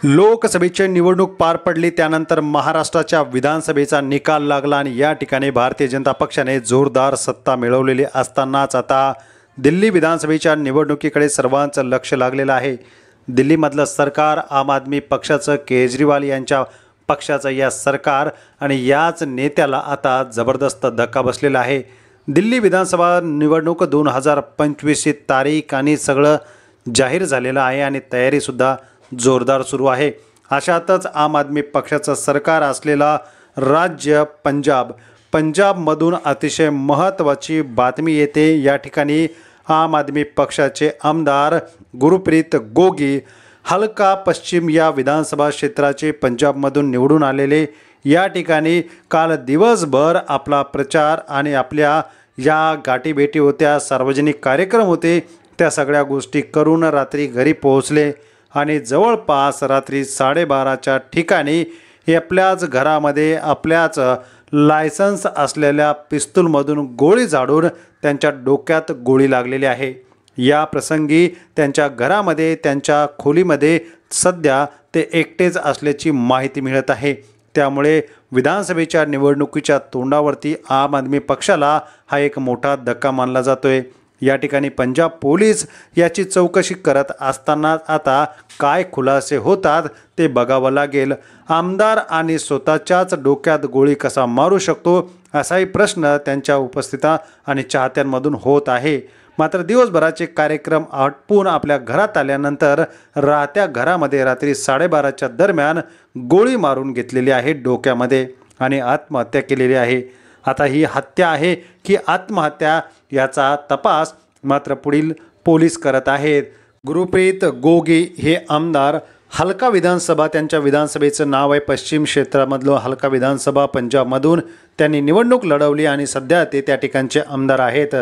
लोकसभेची निवडणूक पार पडली त्यानंतर महाराष्ट्राच्या विधानसभेचा निकाल लागला आणि या ठिकाणी भारतीय जनता पक्षाने जोरदार सत्ता मिळवलेली असतानाच आता दिल्ली विधानसभेच्या निवडणुकीकडे सर्वांचं लक्ष लागलेलं आहे। दिल्लीमधलं सरकार आम आदमी पक्षाचं, केजरीवाल यांच्या पक्षाचं या सरकार आणि याच नेत्याला आता जबरदस्त धक्का बसलेला आहे। दिल्ली विधानसभा निवडणूक 2025 ची तारीख आणि सगळं जाहीर झालेलं आहे आणि तयारीसुद्धा जोरदार सुरू आहे। अशातच आम आदमी पक्षाचं सरकार असलेला राज्य पंजाबमधून अतिशय महत्त्वाची बातमी येते। या ठिकाणी आम आदमी पक्षाचे आमदार गुरप्रीत गोगी हलका पश्चिम या विधानसभा क्षेत्राचे पंजाबमधून निवडून आलेले या ठिकाणी काल दिवसभर आपला प्रचार आणि आपल्या या गाठीभेटी होत्या, सार्वजनिक कार्यक्रम होते, त्या सगळ्या गोष्टी करून रात्री घरी पोहोचले आणि जवळपास रात्री 12:30च्या ठिकाणी आपल्याच घरामध्ये आपल्याच लायसन्स असलेल्या पिस्तूलमधून गोळी झाडून त्यांच्या डोक्यात गोळी लागलेली आहे। या प्रसंगी त्यांच्या घरामध्ये, त्यांच्या खोलीमध्ये सध्या ते एकटेच असल्याची माहिती मिळत आहे। त्यामुळे विधानसभेच्या निवडणुकीच्या तोंडावरती आम आदमी पक्षाला हा एक मोठा धक्का मानला जातोय। या ठिकाणी पंजाब पोलीस याची चौकशी करत असताना आता काय खुलासे होतात ते बघावं लागेल। आमदार आणि स्वतःच्याच डोक्यात गोळी कसा मारू शकतो असाही प्रश्न त्यांच्या उपस्थिता आणि चाहत्यांमधून होत आहे। मात्र दिवसभराचे कार्यक्रम आटपून आपल्या घरात आल्यानंतर राहत्या घरामध्ये रात्री 12:30च्या दरम्यान गोळी मारून घेतलेली आहे डोक्यामध्ये आणि आत्महत्या केलेली आहे। आता ही हत्या आहे की आत्महत्या याचा तपास मात्र पुढील पोलीस करत आहेत। गुरप्रीत गोगी हे आमदार हलका विधानसभा, त्यांच्या विधानसभेचं नाव आहे पश्चिम क्षेत्रामधलं हलका विधानसभा, पंजाबमधून त्यांनी निवडणूक लढवली आणि सध्या ते त्या ठिकाणचे आमदार आहेत।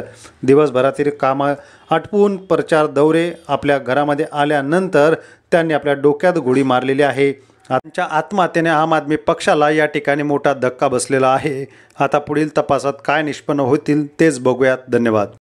दिवसभरातील कामं आटपून प्रचार दौरे आपल्या घरामध्ये आल्यानंतर त्यांनी आपल्या डोक्यात गोळी मारलेली आहे। त्यांच्या आत्महत्येने आम आदमी पक्षाला या ठिकाणी मोठा धक्का बसलेला आहे। आता पुढील तपासात काय निष्पन्न होतील तेच बघूयात। धन्यवाद।